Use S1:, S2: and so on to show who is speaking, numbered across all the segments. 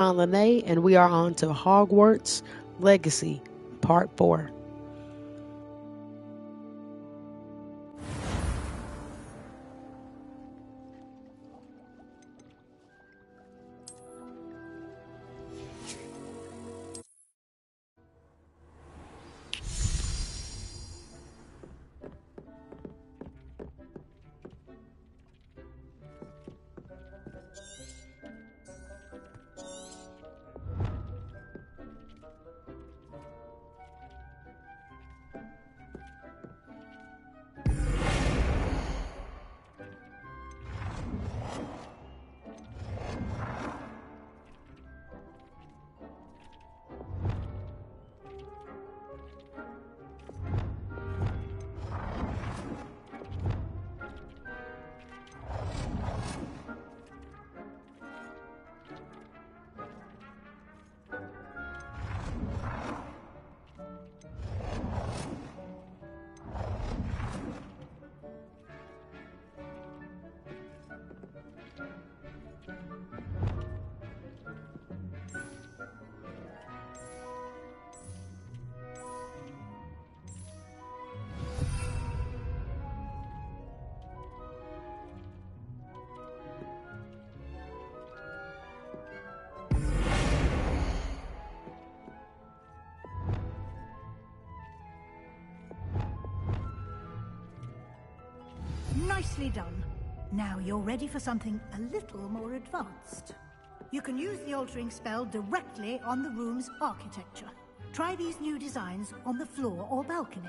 S1: I'm Lene, and we are on to Hogwarts Legacy, Part 4.
S2: Nicely done. Now you're ready for something a little more advanced. You can use the altering spell directly on the room's architecture. Try these new designs on the floor or balcony.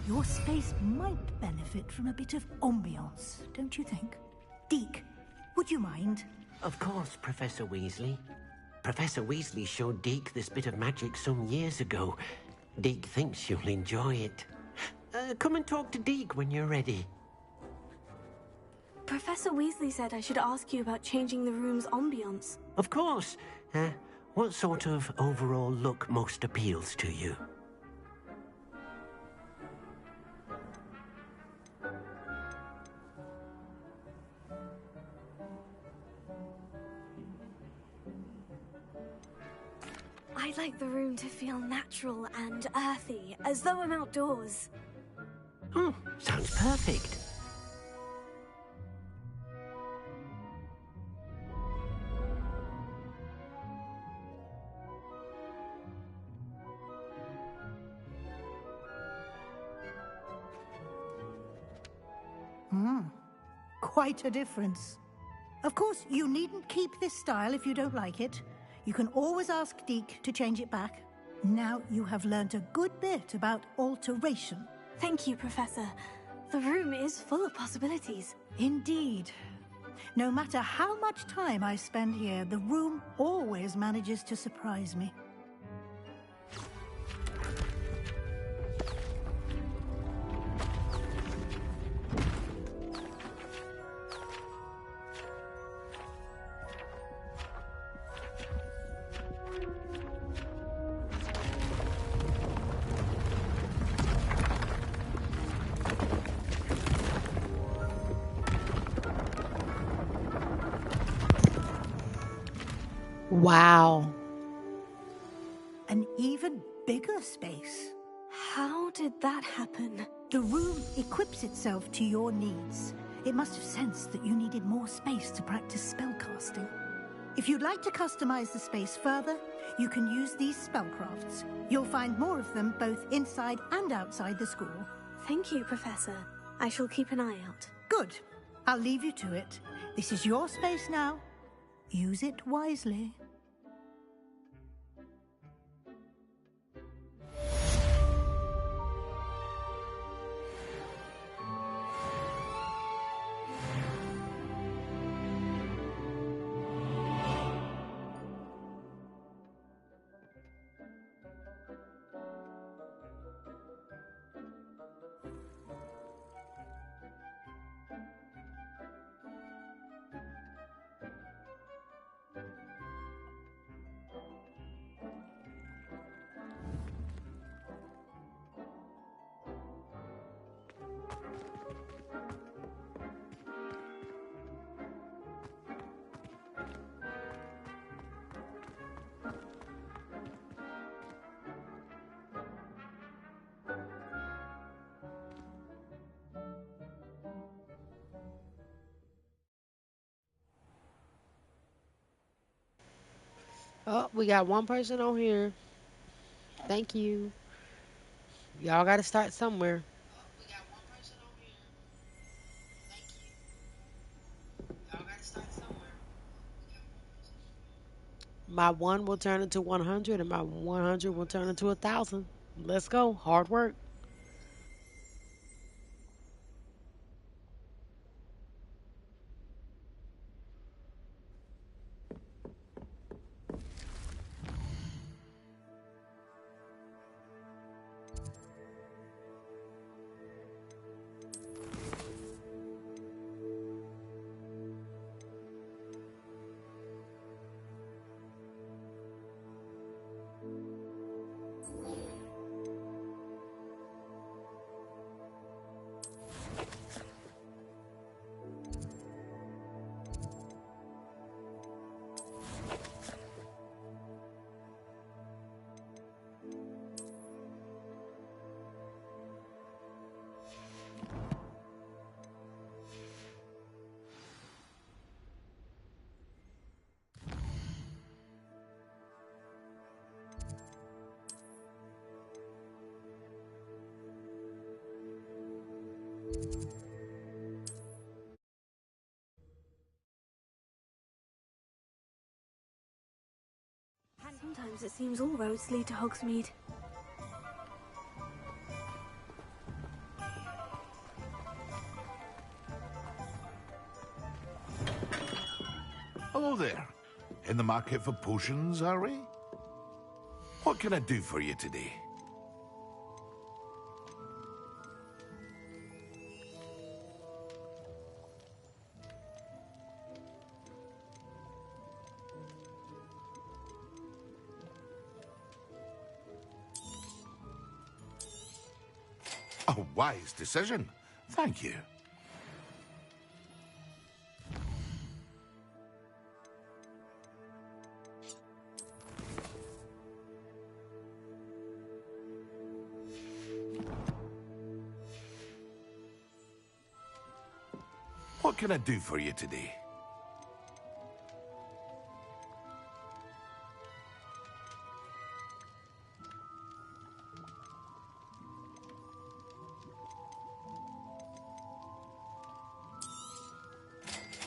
S2: Your space might benefit from a bit of ambiance, don't you think? Deke, would you mind?
S3: Of course, Professor Weasley. Professor Weasley showed Deke this bit of magic some years ago. Deke thinks you'll enjoy it. Come and talk to Deke when you're ready.
S4: Professor Weasley said I should ask you about changing the room's ambience.
S3: Of course. What sort of overall look most appeals to you?
S4: I'd like the room to feel natural and earthy, as though I'm outdoors.
S3: Oh, sounds perfect.
S2: Quite a difference. Of course, you needn't keep this style if you don't like it. You can always ask Deke to change it back. Now you have learnt a good bit about alteration.
S4: Thank you, Professor. The room is full of possibilities.
S2: Indeed. No matter how much time I spend here, the room always manages to surprise me.
S1: Wow.
S2: An even bigger space.
S4: How did that happen?
S2: The room equips itself to your needs. It must have sensed that you needed more space to practice spellcasting. If you'd like to customize the space further, you can use these spellcrafts. You'll find more of them both inside and outside the school.
S4: Thank you, Professor. I shall keep an eye out.
S2: Good. I'll leave you to it. This is your space now. Use it wisely.
S1: Oh, we got one person on here. Thank you. Y'all got to start somewhere. My one will turn into 100, and my 100 will turn into 1,000. Let's go. Hard work.
S4: Sometimes it seems all roads lead to Hogsmeade.
S5: Hello there. In the market for potions, are we? What can I do for you today? A wise decision. Thank you. What can I do for you today?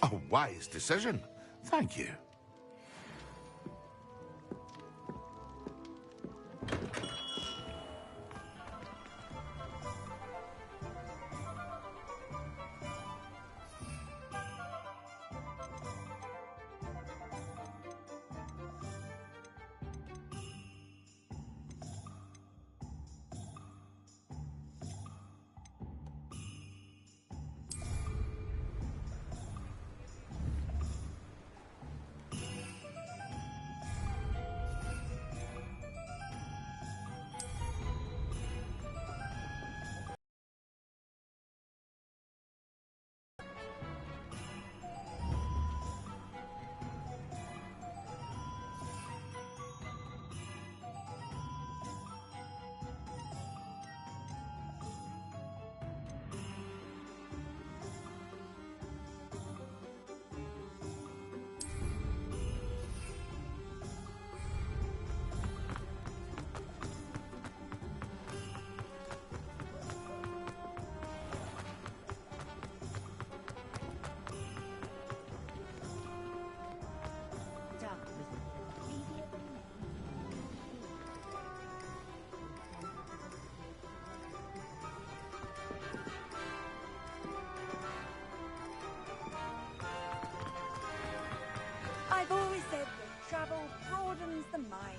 S5: A wise decision. Thank you.
S6: I've always said that travel broadens the mind.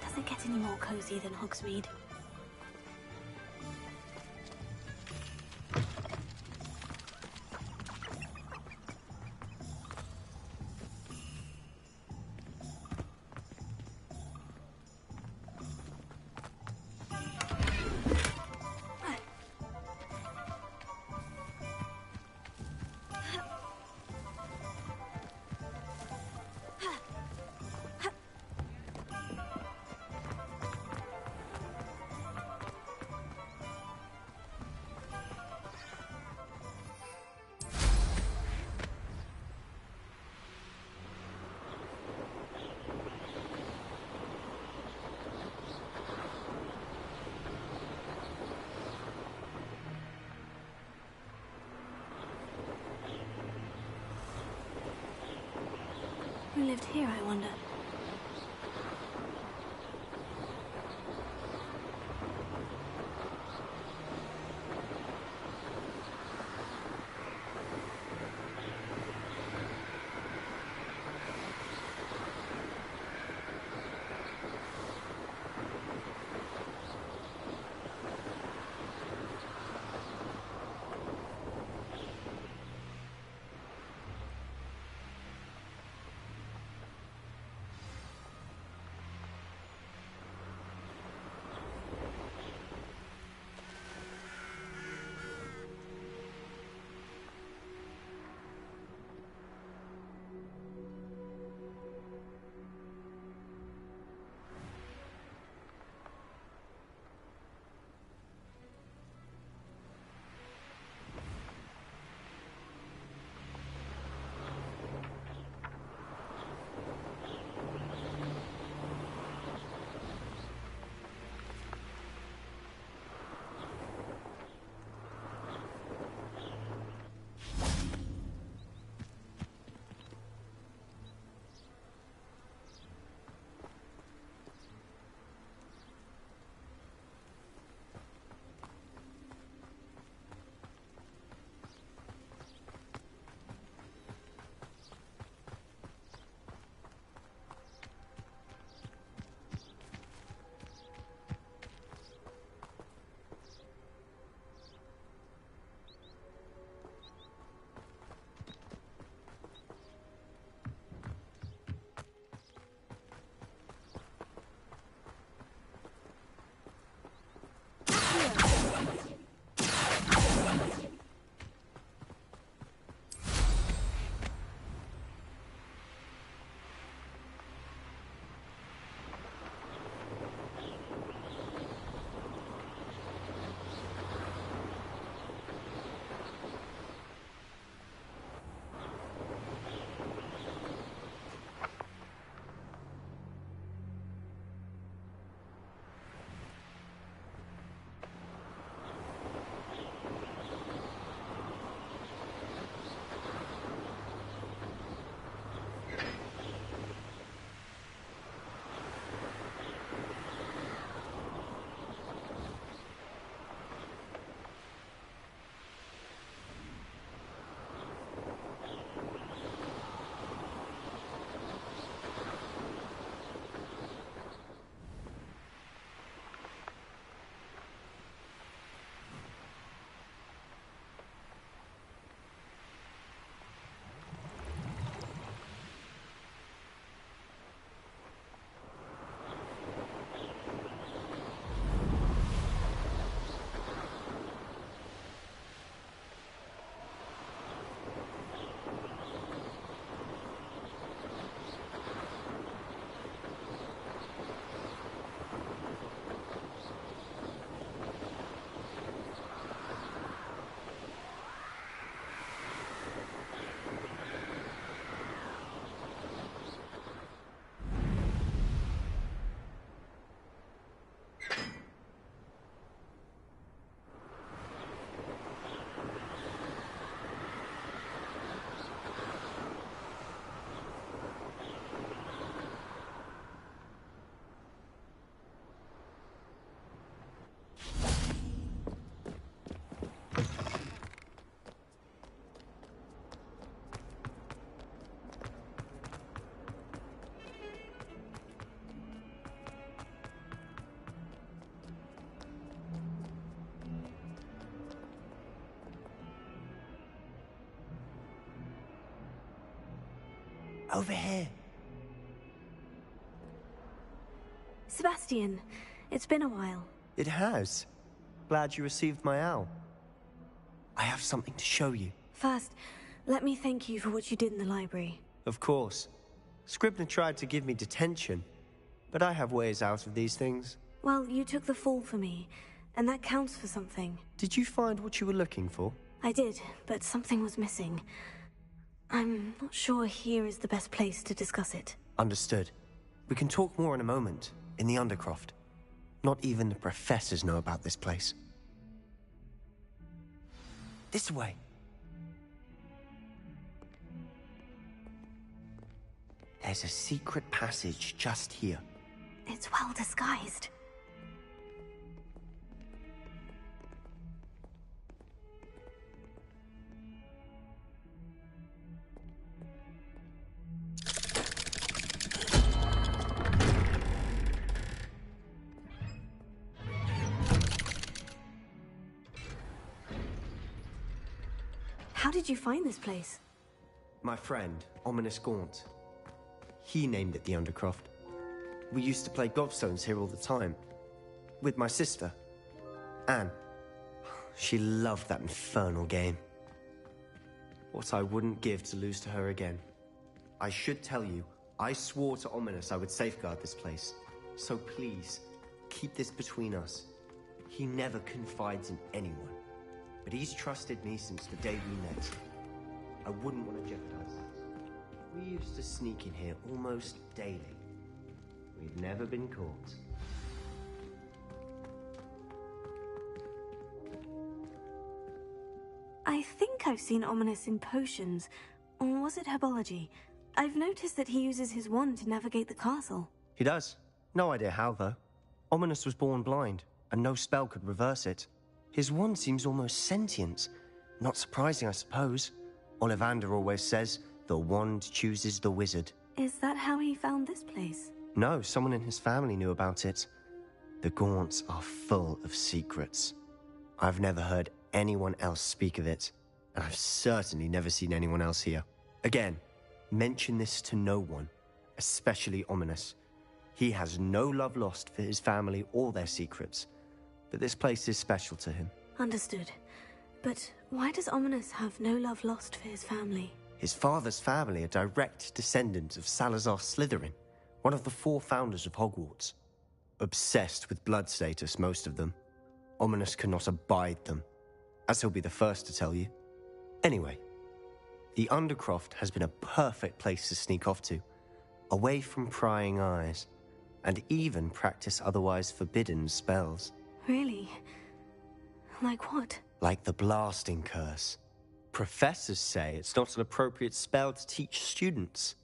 S4: Does it get any more cozy than Hogsmeade? who lived here, I wonder?
S7: Over here.
S4: Sebastian, it's been a while.
S7: It has. Glad you received my owl. I have something to show you.
S4: First, let me thank you for what you did in the library.
S7: Of course. Scribner tried to give me detention, but I have ways out of these things.
S4: Well, you took the fall for me, and that counts for something.
S7: Did you find what you were looking for?
S4: I did, but something was missing. I'm not sure here is the best place to discuss it.
S7: Understood. We can talk more in a moment, in the Undercroft. Not even the professors know about this place. This way. There's a secret passage just here.
S4: It's well disguised. How did you find this place?
S7: My friend, Ominous Gaunt. He named it the Undercroft. We used to play gobstones here all the time. With my sister, Anne. She loved that infernal game. What I wouldn't give to lose to her again. I should tell you, I swore to Ominous I would safeguard this place. So please, keep this between us. He never confides in anyone. But he's trusted me since the day we met. I wouldn't want to jeopardize that. We used to sneak in here almost daily. We've never been caught.
S4: I think I've seen Ominous in potions. Or was it herbology? I've noticed that he uses his wand to navigate the castle.
S7: He does. No idea how, though. Ominous was born blind, and no spell could reverse it. His wand seems almost sentient. Not surprising, I suppose. Ollivander always says, the wand chooses the wizard.
S4: Is that how he found this place?
S7: No, someone in his family knew about it. The Gaunts are full of secrets. I've never heard anyone else speak of it, and I've certainly never seen anyone else here. Again, mention this to no one, especially Ominous. He has no love lost for his family or their secrets, but this place is special to him.
S4: Understood. But why does Ominous have no love lost for his family?
S7: His father's family are direct descendants of Salazar Slytherin, one of the 4 founders of Hogwarts. Obsessed with blood status, most of them. Ominous cannot abide them, as he'll be the first to tell you. Anyway, the Undercroft has been a perfect place to sneak off to, away from prying eyes, and even practice otherwise forbidden spells.
S4: Really? Like what?
S7: Like the blasting curse. Professors say it's not an appropriate spell to teach students.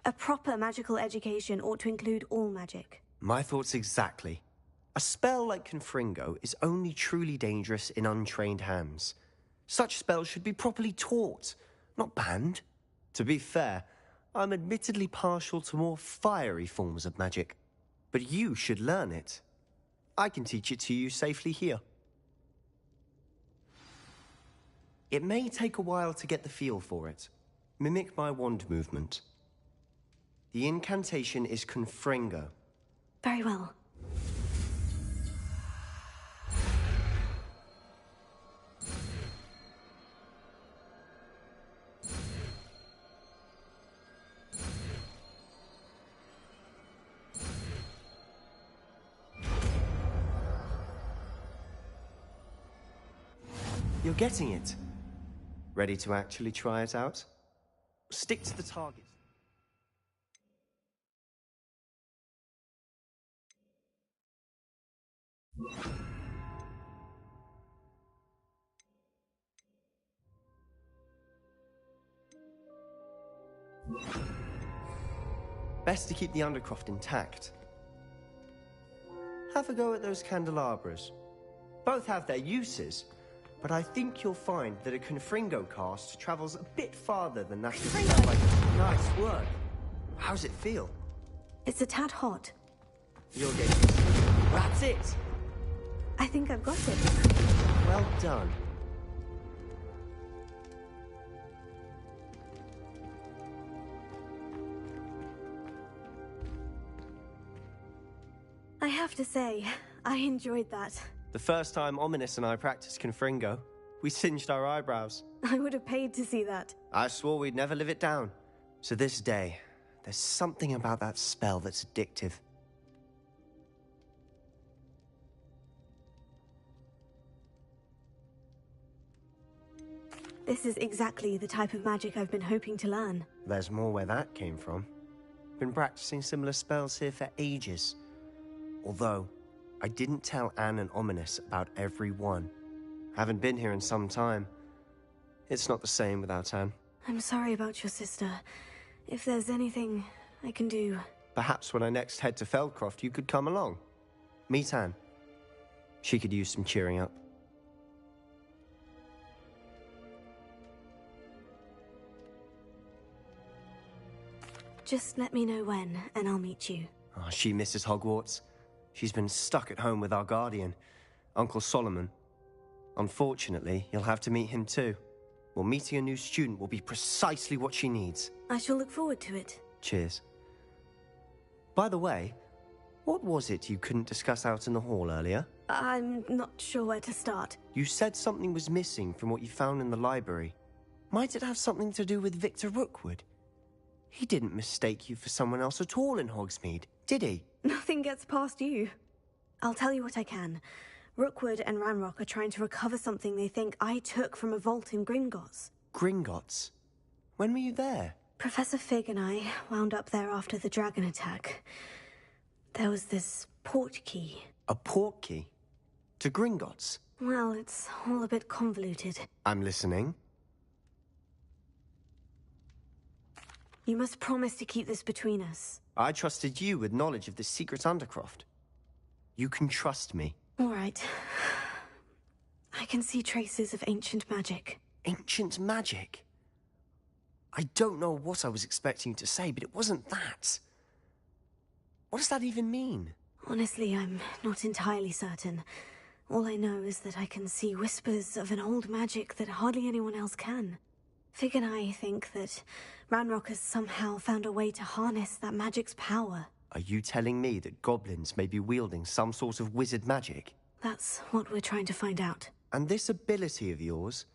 S4: A proper magical education ought to include all magic.
S7: My thoughts exactly. A spell like Confringo is only truly dangerous in untrained hands. Such spells should be properly taught, not banned. To be fair, I'm admittedly partial to more fiery forms of magic. But you should learn it. I can teach it to you safely here. It may take a while to get the feel for it. Mimic my wand movement. The incantation is Confringo.
S4: Very well.
S7: You're getting it. Ready to actually try it out? Stick to the target. Best to keep the Undercroft intact. Have a go at those candelabras. Both have their uses, but I think you'll find that a Confringo cast travels a bit farther than that. Nice work. How's it feel?
S4: It's a tad hot.
S7: You'll get used to it. That's it.
S4: I think I've got it.
S7: Well done.
S4: I have to say, I enjoyed that.
S7: The first time Ominous and I practiced Confringo, we singed our eyebrows.
S4: I would have paid to see that.
S7: I swore we'd never live it down. So this day, there's something about that spell that's addictive.
S4: This is exactly the type of magic I've been hoping to learn.
S7: There's more where that came from. Been practicing similar spells here for ages. Although, I didn't tell Anne and Ominous about every one. Haven't been here in some time. It's not the same without Anne.
S4: I'm sorry about your sister. If there's anything I can do...
S7: Perhaps when I next head to Feldcroft, you could come along. Meet Anne. She could use some cheering up.
S4: Just let me know when, and I'll meet you.
S7: Oh, she misses Hogwarts. She's been stuck at home with our guardian, Uncle Solomon. Unfortunately, you'll have to meet him too. Well, meeting a new student will be precisely what she needs.
S4: I shall look forward to it.
S7: Cheers. By the way, what was it you couldn't discuss out in the hall earlier?
S4: I'm not sure where to start.
S7: You said something was missing from what you found in the library. Might it have something to do with Victor Rookwood? He didn't mistake you for someone else at all in Hogsmeade, did he?
S4: Nothing gets past you. I'll tell you what I can. Rookwood and Ranrock are trying to recover something they think I took from a vault in Gringotts.
S7: Gringotts? When were you there?
S4: Professor Fig and I wound up there after the dragon attack. There was this port key.
S7: A port key? To Gringotts?
S4: Well, it's all a bit convoluted.
S7: I'm listening.
S4: You must promise to keep this between us.
S7: I trusted you with knowledge of the secret Undercroft. You can trust me.
S4: All right. I can see traces of ancient magic.
S7: Ancient magic? I don't know what I was expecting you to say, but it wasn't that. What does that even mean?
S4: Honestly, I'm not entirely certain. All I know is that I can see whispers of an old magic that hardly anyone else can. Fig and I think that Ranrock has somehow found a way to harness that magic's power.
S7: Are you telling me that goblins may be wielding some sort of wizard magic?
S4: That's what we're trying to find out.
S7: And this ability of yours,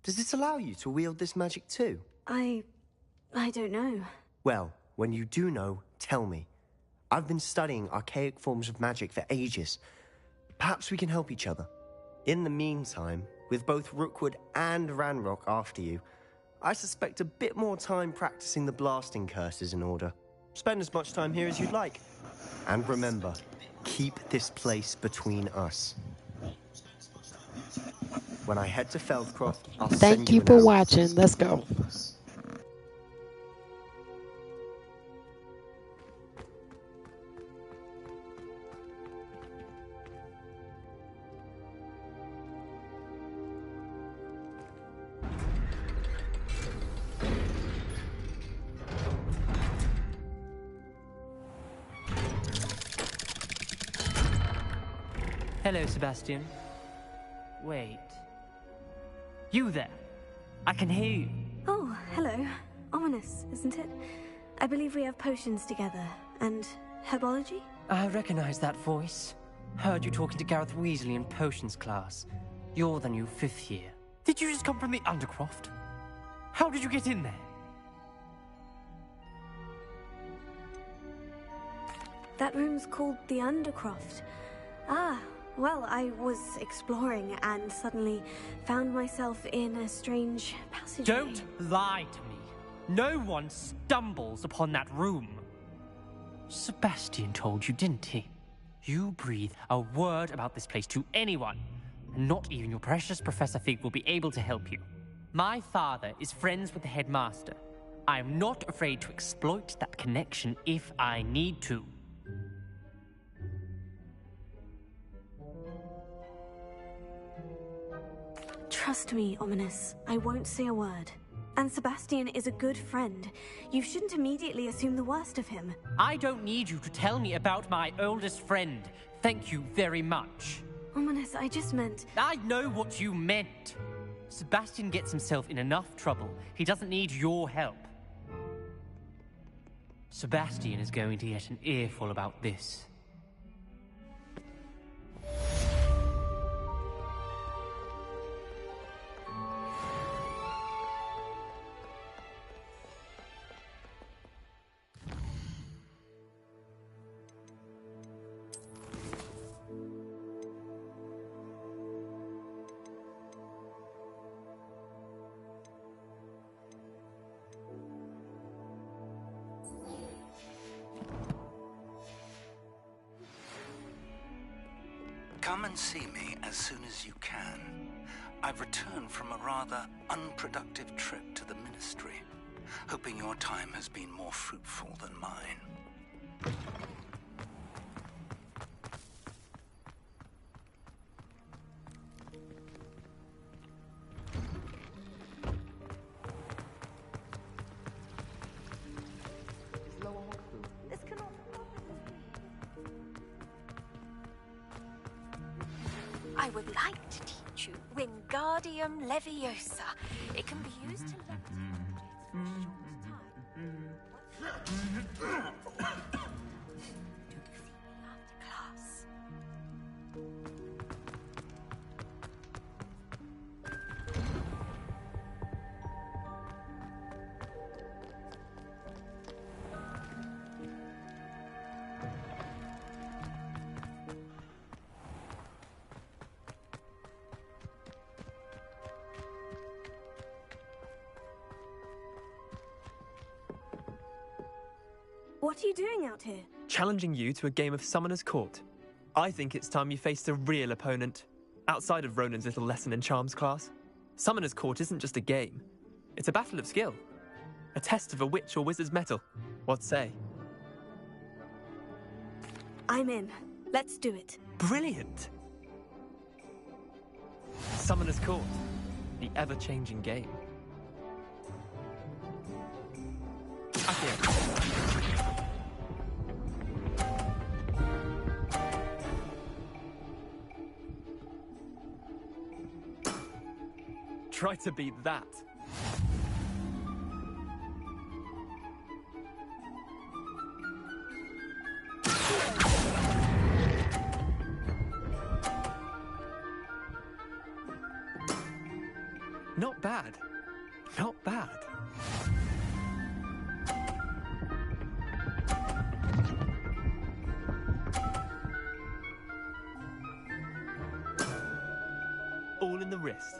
S7: does it allow you to wield this magic too?
S4: I don't know.
S7: Well, when you do know, tell me. I've been studying archaic forms of magic for ages. Perhaps we can help each other. In the meantime, with both Rookwood and Ranrock after you, I suspect a bit more time practicing the blasting curse is in order. Spend as much time here as you'd like. And remember, keep this place between us. When I head to Feldcroft, I'll send
S1: Thank you
S7: an
S1: for
S7: note.
S1: watching. Let's go.
S8: Hello, Sebastian. Wait. You there? I can hear you.
S4: Oh, hello. Ominous, isn't it? I believe we have potions together. And herbology?
S8: I recognize that voice. Heard you talking to Gareth Weasley in potions class. You're the new 5th year. Did you just come from the Undercroft? How did you get in there?
S4: That room's called the Undercroft. Ah, well, I was exploring and suddenly found myself in a strange passageway.
S8: Don't lie to me. No one stumbles upon that room. Sebastian told you, didn't he? You breathe a word about this place to anyone, and not even your precious Professor Fig will be able to help you. My father is friends with the headmaster. I am not afraid to exploit that connection if I need to.
S4: Trust me, Ominous. I won't say a word. And Sebastian is a good friend. You shouldn't immediately assume the worst of him.
S8: I don't need you to tell me about my oldest friend. Thank you very much.
S4: Ominous, I just meant...
S8: I know what you meant. Sebastian gets himself in enough trouble. He doesn't need your help. Sebastian is going to get an earful about this.
S9: Come and see me as soon as you can. I've returned from a rather unproductive trip to the Ministry, hoping your time has been more fruitful than mine.
S6: This cannot I would like to teach you Wingardium Leviosa. It can be used to class.
S4: What are you doing out here?
S10: Challenging you to a game of Summoner's Court. I think it's time you faced a real opponent, outside of Ronan's little lesson in charms class. Summoner's Court isn't just a game. It's a battle of skill. A test of a witch or wizard's mettle. What say?
S4: I'm in. Let's do it.
S10: Brilliant! Summoner's Court. The ever-changing game. Akio. Try to beat that. Not bad. Not bad. All in the wrist.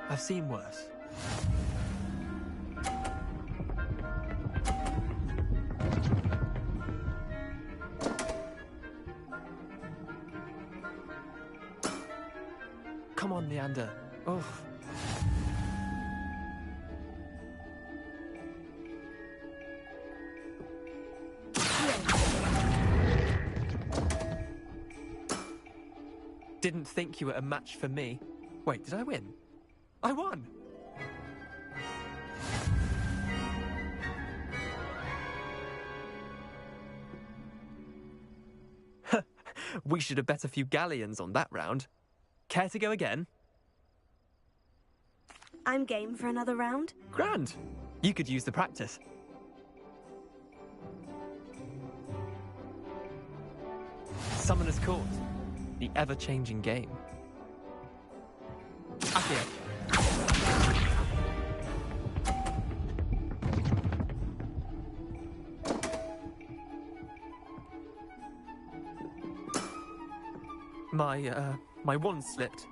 S10: I've seen worse. Come on, Leander. Oh. Didn't think you were a match for me. Wait, did I win? I won! We should have bet a few galleons on that round. Care to go again?
S4: I'm game for another round.
S10: Grand! You could use the practice. Summoner's Court. The ever-changing game. Akio. My wand slipped.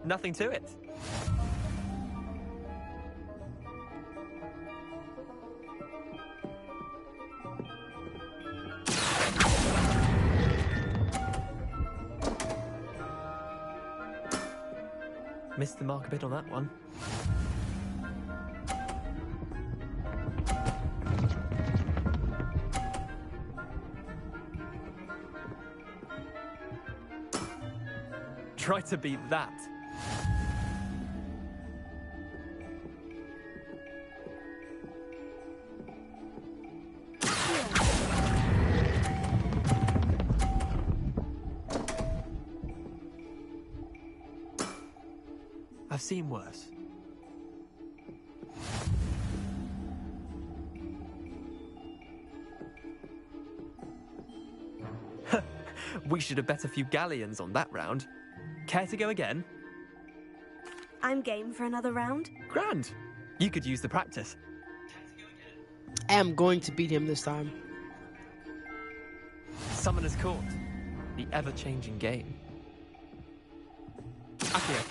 S10: Nothing to it. Missed the mark a bit on that one. Try to beat that. I've seen worse. We should have bet a few galleons on that round. Care to go again?
S4: I'm game for another round.
S10: Grand. You could use the practice.
S1: I am going to beat him this time.
S10: Summoner's Court. The ever-changing game. Accio.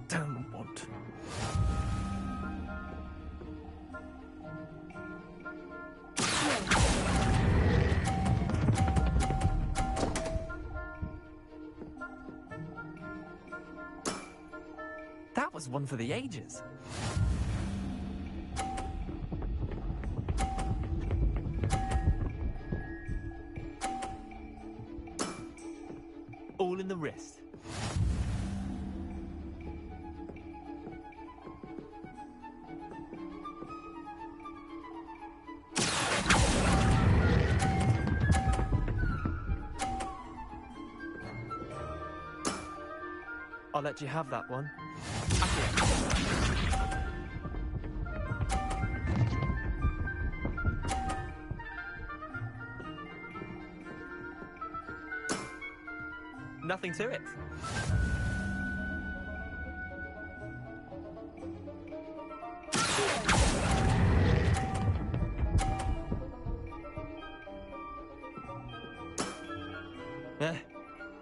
S10: Damn want. That was one for the ages. All in the wrist. I'll let you have that one. Nothing to it.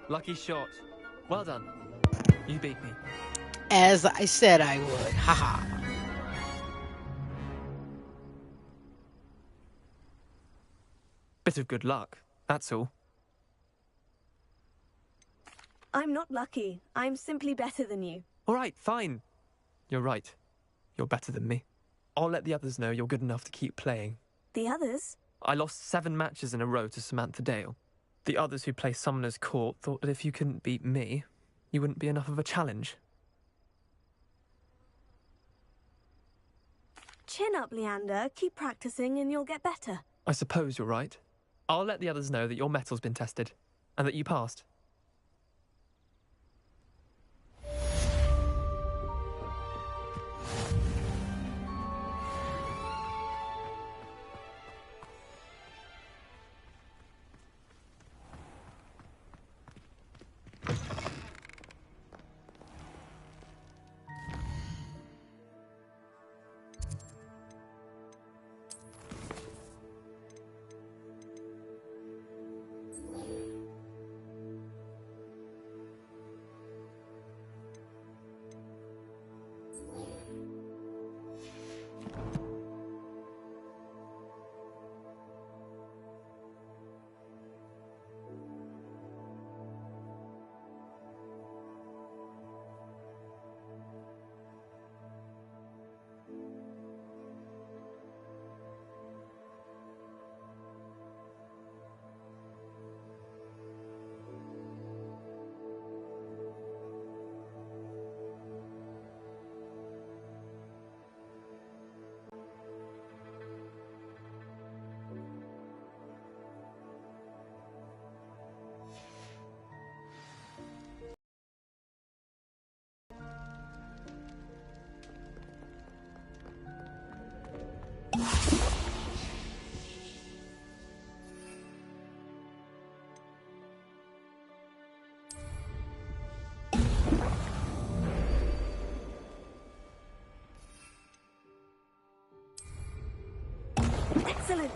S10: Lucky shot. Well done. You beat me.
S1: As I said I would. Haha.
S10: Bit of good luck, that's all.
S4: I'm not lucky. I'm simply better than you.
S10: All right, fine. You're right. You're better than me. I'll let the others know you're good enough to keep playing.
S4: The others?
S10: I lost 7 matches in a row to Samantha Dale. The others who play Summoner's Court thought that if you couldn't beat me, you wouldn't be enough of a challenge.
S4: Chin up, Leander. Keep practicing and you'll get better.
S10: I suppose you're right. I'll let the others know that your metal's been tested, and that you passed.
S4: Excellent!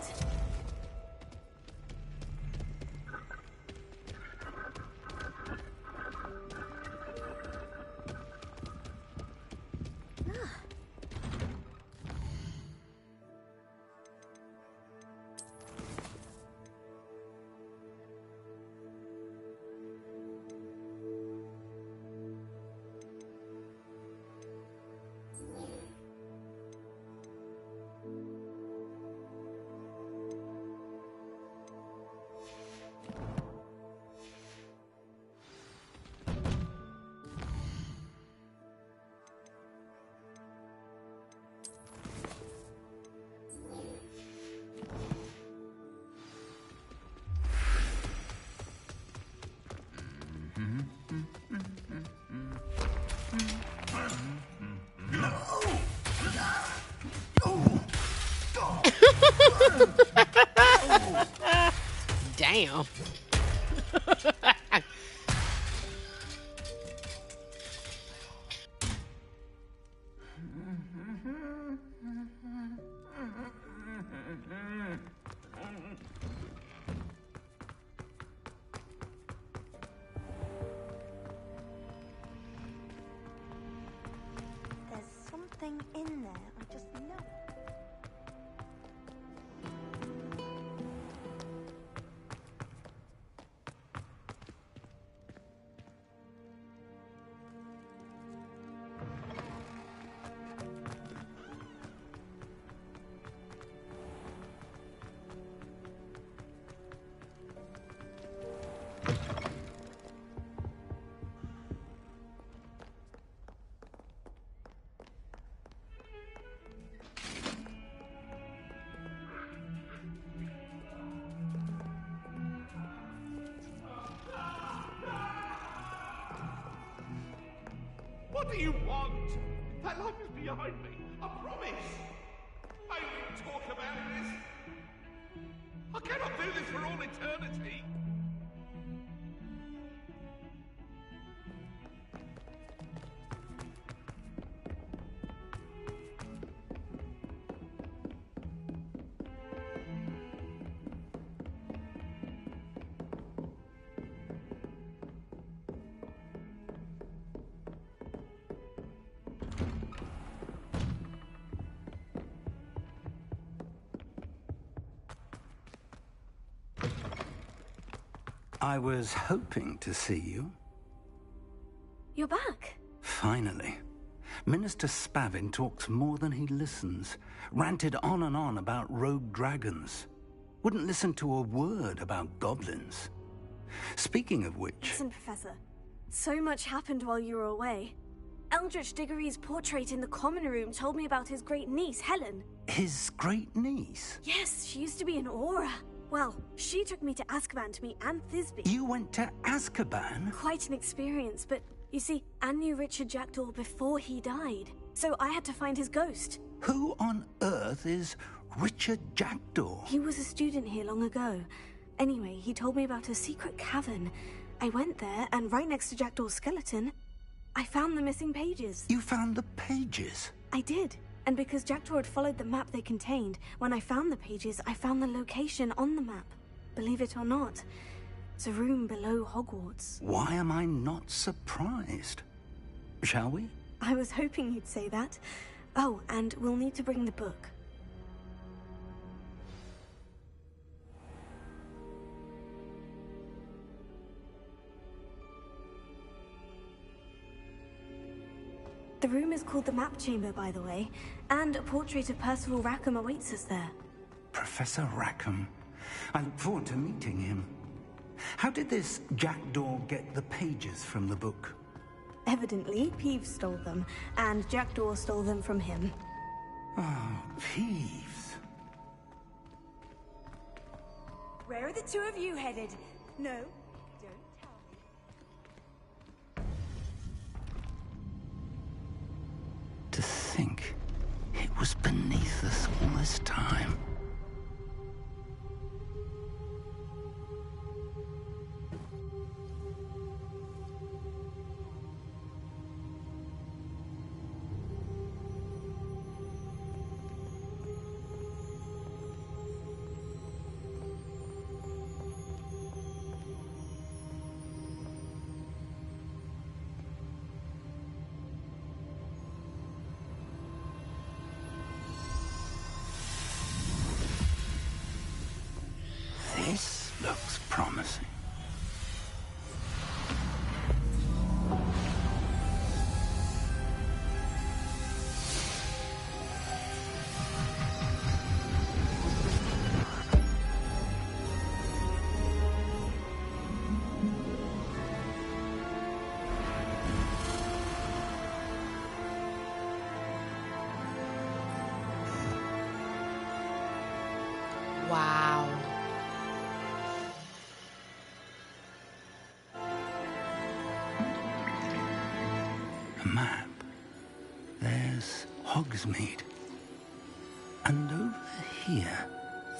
S1: Damn.
S6: There's something in there, I just know.
S5: What do you want? That life is behind me. I promise. I won't talk about this. I cannot do this for all eternity.
S9: I was hoping to see you.
S4: You're back.
S9: Finally. Minister Spavin talks more than he listens. Ranted on and on about rogue dragons. Wouldn't listen to a word about goblins. Speaking of which...
S4: Listen, Professor. So much happened while you were away. Eldritch Diggory's portrait in the common room told me about his great niece, Helen.
S9: His great niece?
S4: Yes, she used to be an Aura. Well, she took me to Azkaban to meet Anne Thisbe.
S9: You went to Azkaban?
S4: Quite an experience, but you see, Anne knew Richard Jackdaw before he died. So I had to find his ghost.
S9: Who on earth is Richard Jackdaw?
S4: He was a student here long ago. Anyway, he told me about a secret cavern. I went there, and right next to Jackdaw's skeleton, I found the missing pages.
S9: You found the pages?
S4: I did. And because Jackdaw had followed the map they contained, when I found the pages, I found the location on the map. Believe it or not, it's a room below Hogwarts.
S9: Why am I not surprised? Shall we?
S4: I was hoping you'd say that. Oh, and we'll need to bring the book. The room is called the Map Chamber, by the way, and a portrait of Percival Rackham awaits us there.
S9: Professor Rackham. I look forward to meeting him. How did this Jackdaw get the pages from the book?
S4: Evidently, Peeves stole them, and Jackdaw stole them from him.
S9: Oh, Peeves.
S11: Where are the two of you headed? No, don't tell me.
S9: To think it was beneath us all this time. This looks promising.
S1: Wow.
S9: A map. There's Hogsmeade. And over here,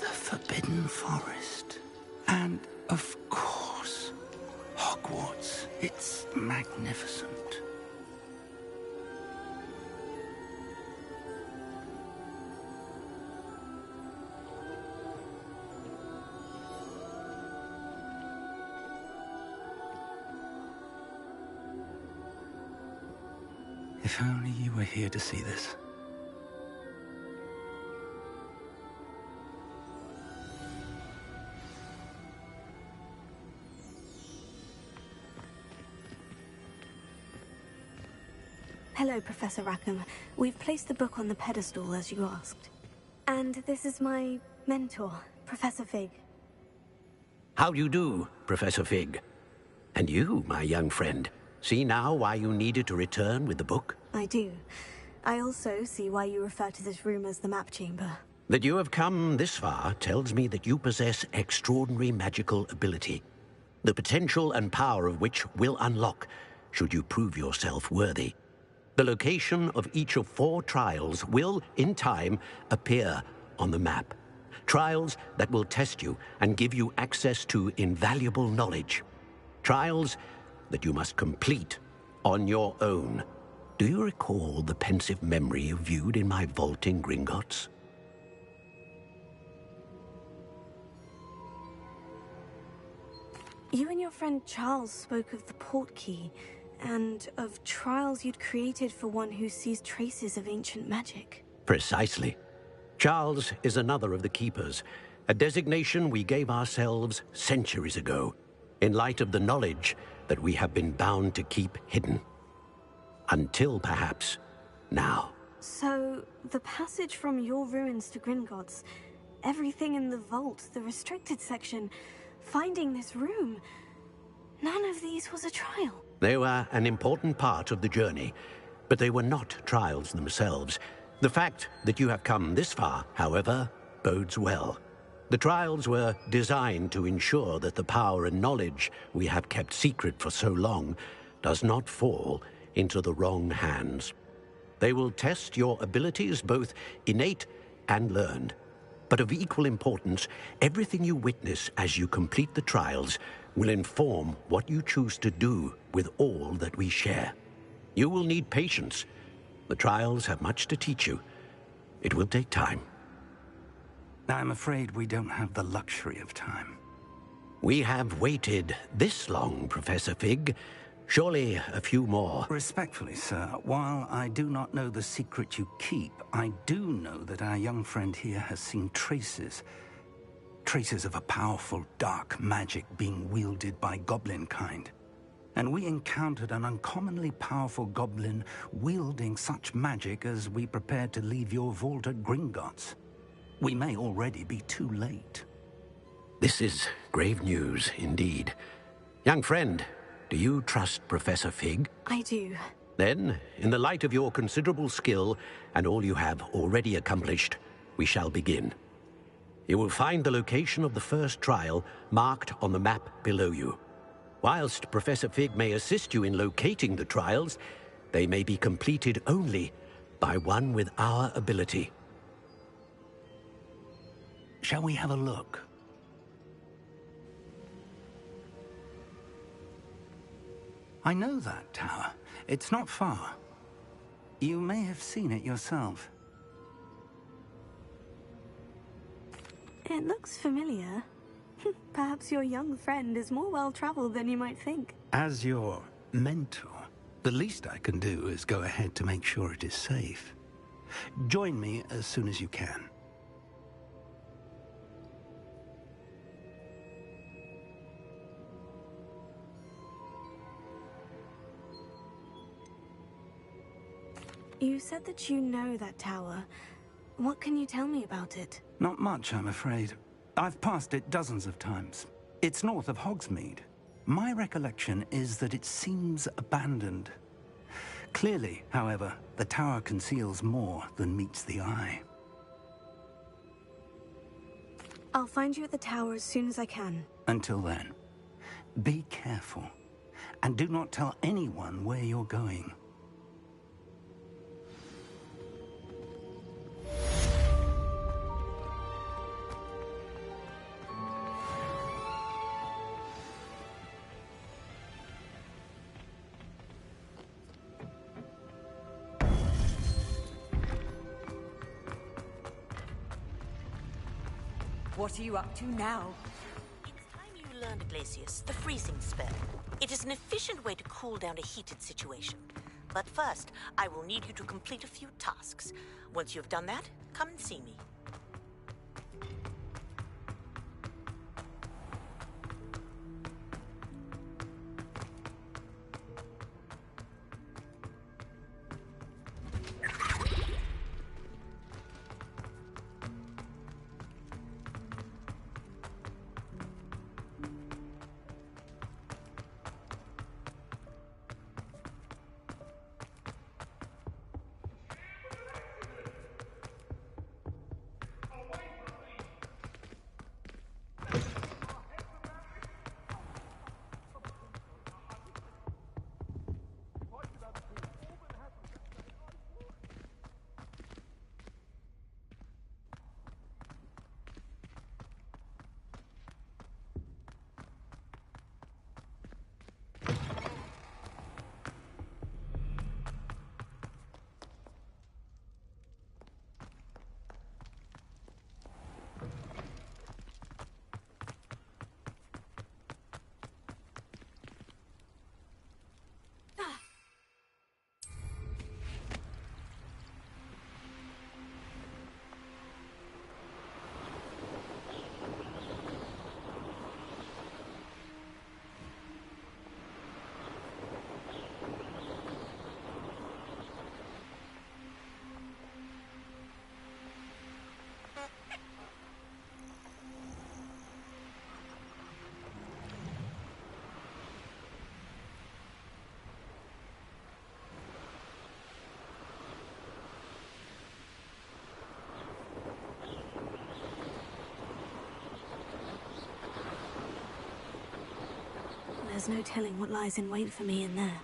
S9: the Forbidden Forest. And, of course, Hogwarts. It's magnificent. If only you were here to see this.
S4: Hello, Professor Rackham. We've placed the book on the pedestal as you asked. And this is my mentor, Professor Fig.
S3: How do you do, Professor Fig? And you, my young friend, see now why you needed to return with the book?
S4: I do. I also see why you refer to this room as the map chamber.
S3: That you have come this far tells me that you possess extraordinary magical ability, the potential and power of which will unlock should you prove yourself worthy. The location of each of 4 trials will, in time, appear on the map. Trials that will test you and give you access to invaluable knowledge. Trials that you must complete on your own. Do you recall the pensive memory you viewed in my vault in Gringotts?
S4: You and your friend Charles spoke of the portkey, and of trials you'd created for one who sees traces of ancient magic.
S3: Precisely. Charles is another of the Keepers, a designation we gave ourselves centuries ago, in light of the knowledge that we have been bound to keep hidden. Until, perhaps, now.
S4: So, the passage from your ruins to Gringotts, everything in the vault, the restricted section, finding this room, none of these was a trial.
S3: They were an important part of the journey, but they were not trials themselves. The fact that you have come this far, however, bodes well. The trials were designed to ensure that the power and knowledge we have kept secret for so long does not fall into the wrong hands. They will test your abilities, both innate and learned. But of equal importance, everything you witness as you complete the trials will inform what you choose to do with all that we share. You will need patience. The trials have much to teach you. It will take time.
S9: I'm afraid we don't have the luxury of time.
S3: We have waited this long, Professor Fig. Surely a few more.
S9: Respectfully, sir, while I do not know the secret you keep, I do know that our young friend here has seen traces of a powerful dark magic being wielded by goblin kind. And we encountered an uncommonly powerful goblin wielding such magic as we prepared to leave your vault at Gringotts. We may already be too late.
S3: This is grave news indeed. Young friend, do you trust Professor Fig?
S4: I do.
S3: Then, in the light of your considerable skill and all you have already accomplished, we shall begin. You will find the location of the first trial marked on the map below you. Whilst Professor Fig may assist you in locating the trials, they may be completed only by one with our ability.
S9: Shall we have a look? I know that tower. It's not far. You may have seen it yourself.
S4: It looks familiar. Perhaps your young friend is more well-traveled than you might think.
S9: As your mentor, the least I can do is go ahead to make sure it is safe. Join me as soon as you can.
S4: You said that you know that tower. What can you tell me about it?
S9: Not much, I'm afraid. I've passed it dozens of times. It's north of Hogsmeade. My recollection is that it seems abandoned. Clearly, however, the tower conceals more than meets the eye.
S4: I'll find you at the tower as soon as I can.
S9: Until then, be careful, and do not tell anyone where you're going.
S11: What are you up to now?
S12: It's time you learned, Glacius, the freezing spell. It is an efficient way to cool down a heated situation. But first, I will need you to complete a few tasks. Once you've done that, come and see me.
S4: There's no telling what lies in wait for me in there.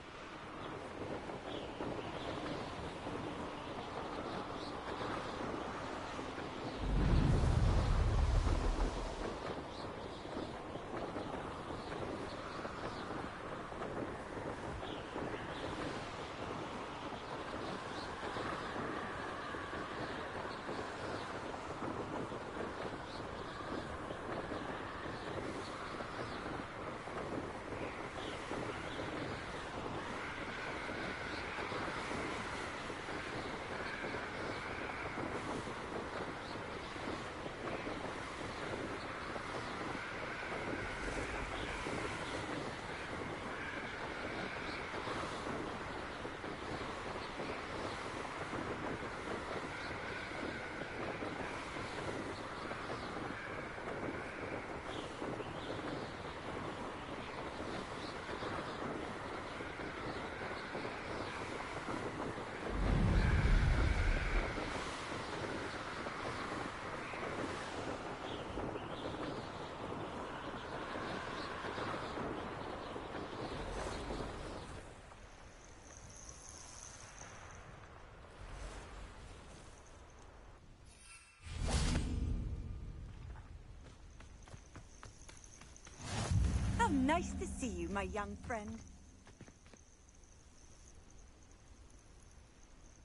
S11: How nice to see you, my young friend.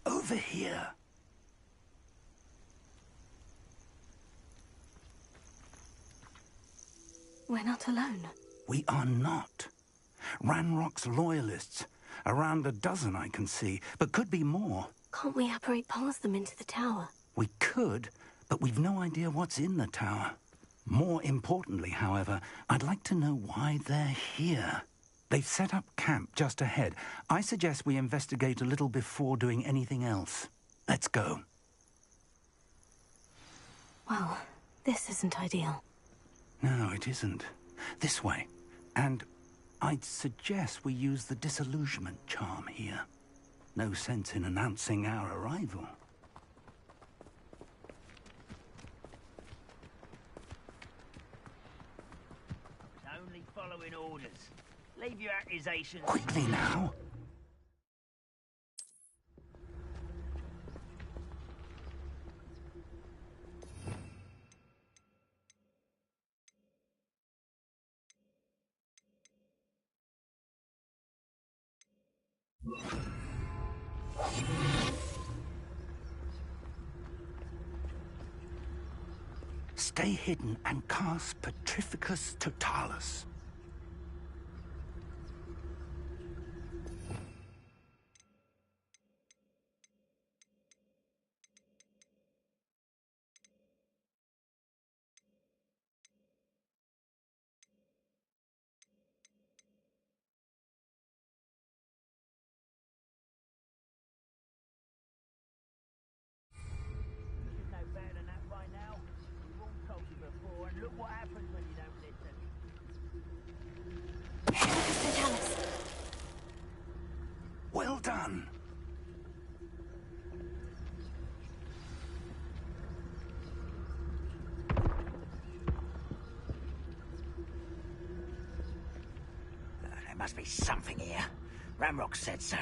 S9: Over here.
S4: We're not alone.
S9: We are not. Ranrock's loyalists. Around a dozen I can see, but could be more.
S4: Can't we apparate past them into the tower?
S9: We could, but we've no idea what's in the tower. More importantly, however, I'd like to know why they're here. They've set up camp just ahead. I suggest we investigate a little before doing anything else. Let's go.
S4: Well, this isn't ideal.
S9: No, it isn't. This way. And I'd suggest we use the disillusionment charm here. No sense in announcing our arrival.
S13: Only following orders. Leave your accusations.
S9: Quickly now. Stay hidden and cast Petrificus Totalis.
S13: You know better than that by now. We've all told you before, and look what happens when you don't listen.
S9: Well done.
S13: There must be something here. Ramrock said so.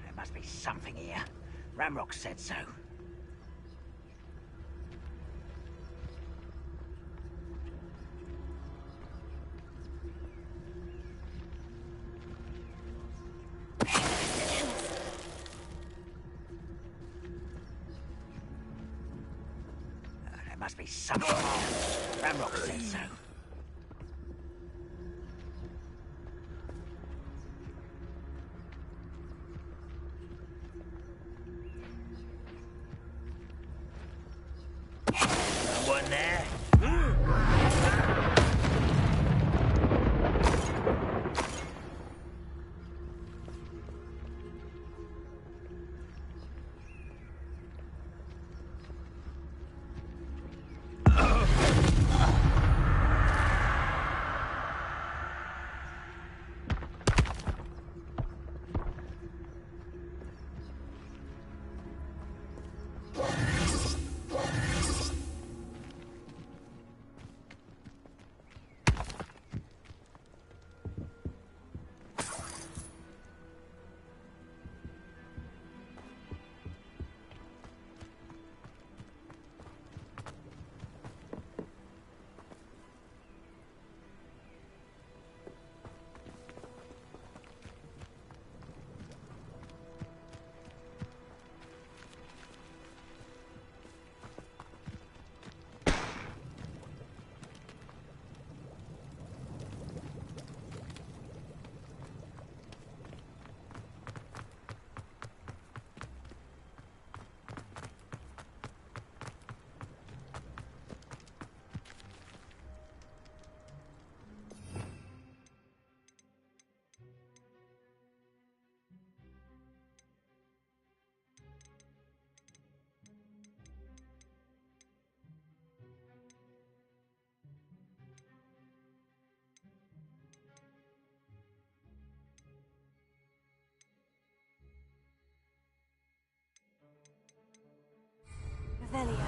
S13: There must be something here. Ramrock said so. There must be something here. Ramrock said so. Someone there?
S4: Revelio.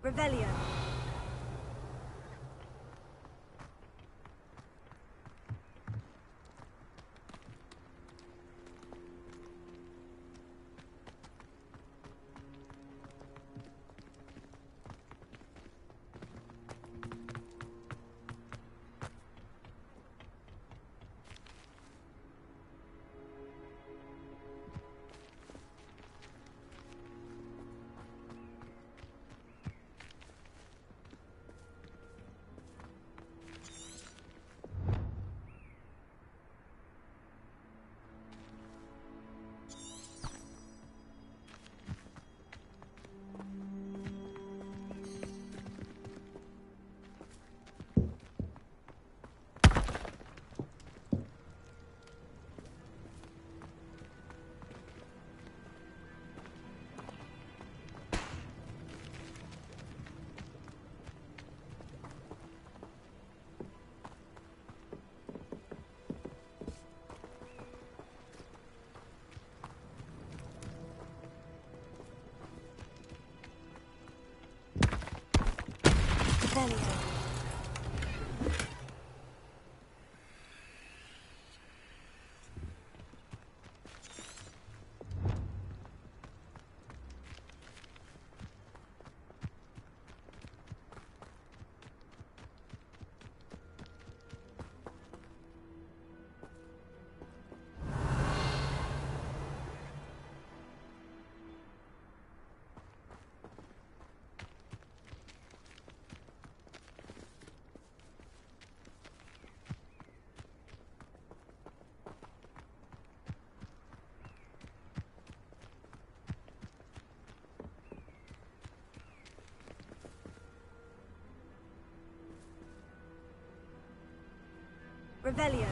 S4: Revelio.
S11: Revelio.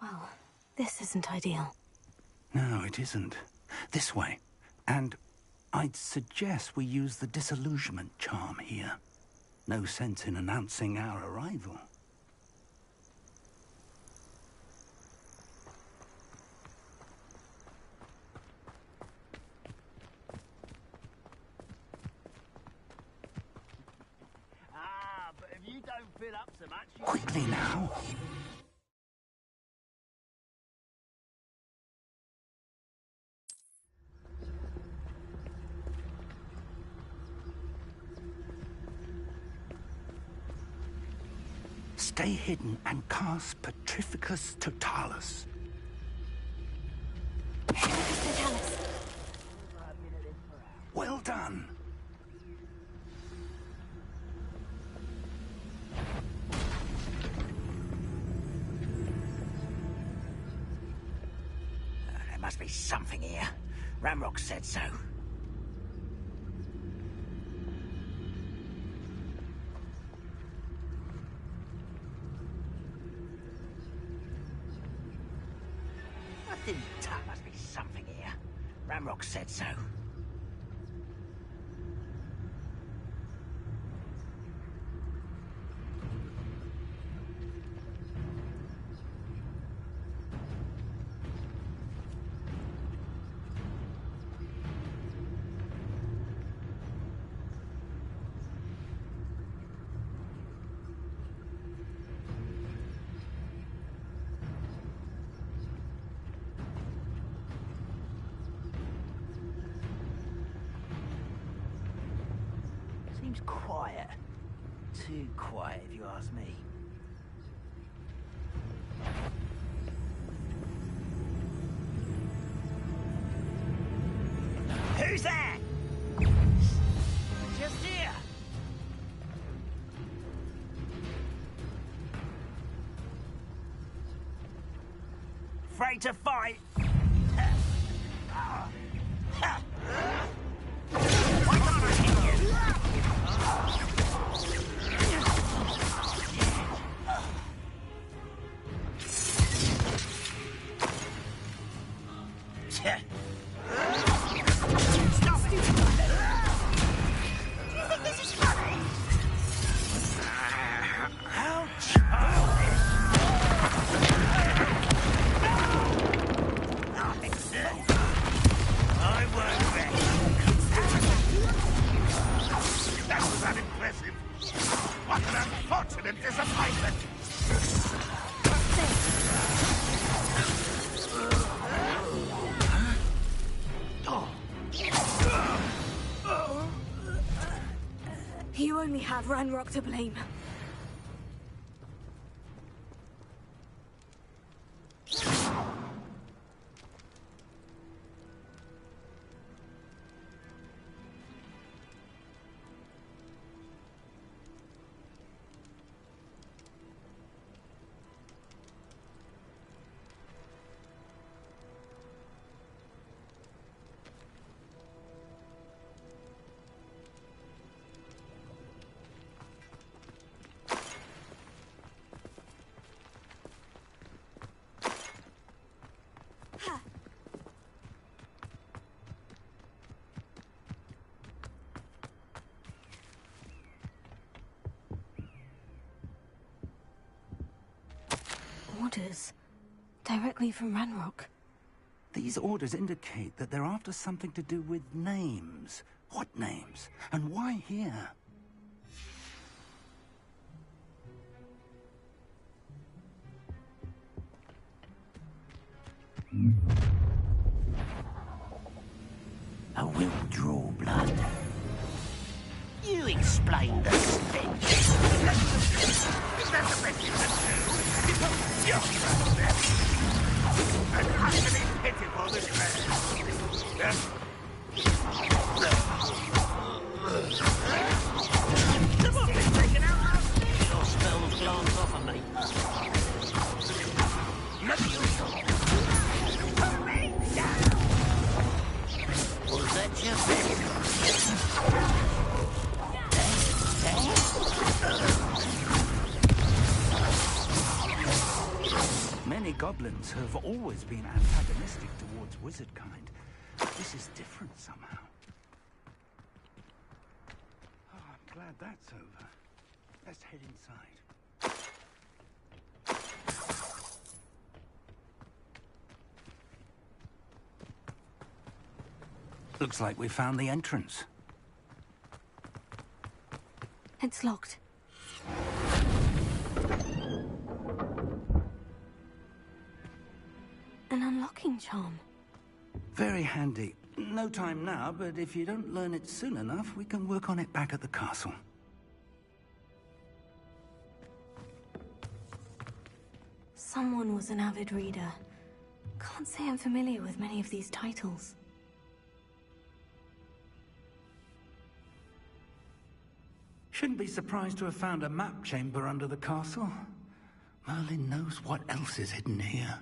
S4: Well, this isn't ideal.
S9: No, it isn't. This way. And I'd suggest we use the disillusionment charm here. No sense in announcing our arrival.
S13: But if you don't fill up so much...
S9: Quickly now. Stay hidden and cast Petrificus Totalis. Well done.
S14: There must be something here. Ramrock said so. There must be something here. Ramrock said so. Seems quiet. Too quiet, if you ask me. Who's there? Just here. Afraid to fight? Why can't I hit you? That was unimpressive.
S4: only have Ranrock to blame. Orders. Directly from Ranrock.
S9: These orders indicate that they're after something to do with names. What names? And why here?
S15: I will draw blood. You explain the stench.
S5: Is that the best you can do? An utterly pitiful disgrace. The book is taken out last week.
S15: Your spells glance off of me.
S5: Put me down.
S15: Was that your best?
S9: Many goblins have always been antagonistic towards wizard kind. This is different somehow. Oh, I'm glad that's over. Let's head inside. Looks like we found the entrance.
S4: It's locked. An unlocking charm.
S9: Very handy. No time now, but if you don't learn it soon enough, we can work on it back at the castle.
S4: Someone was an avid reader. Can't say I'm familiar with many of these titles.
S9: Shouldn't be surprised to have found a map chamber under the castle. Merlin knows what else is hidden here.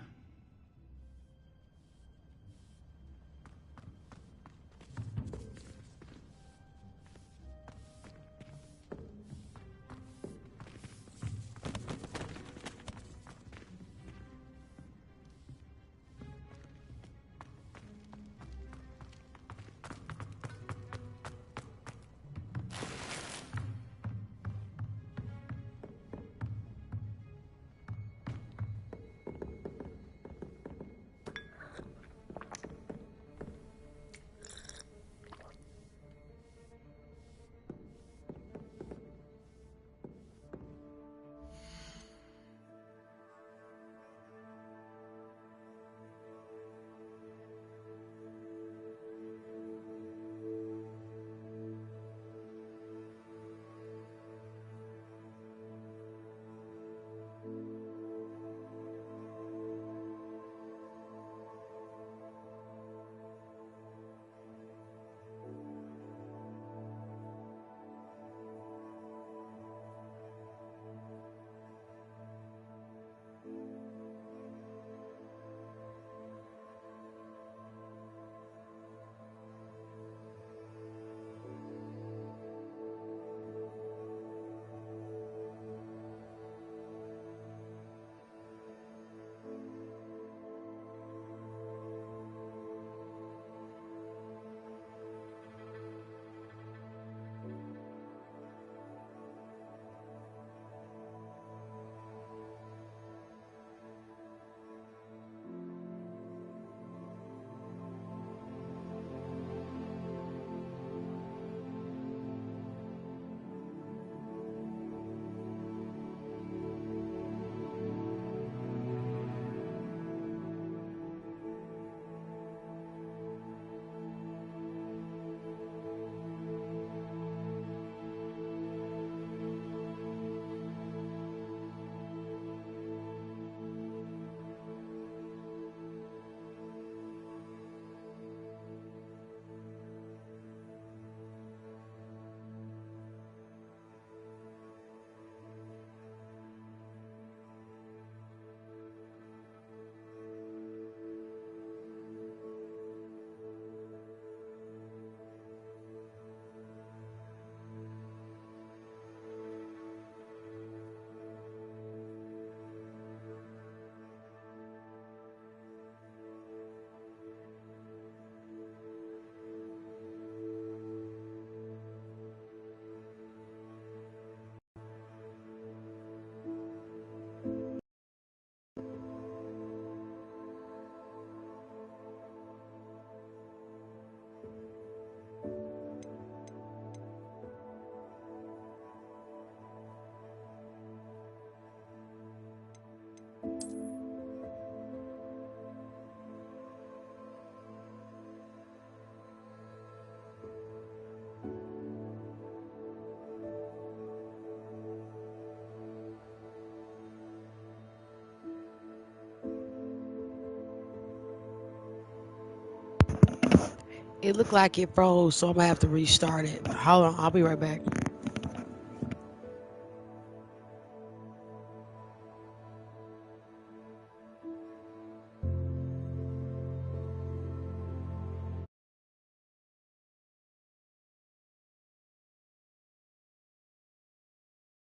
S1: It looked like it froze, so I'm gonna have to restart it. Hold on, I'll be right back.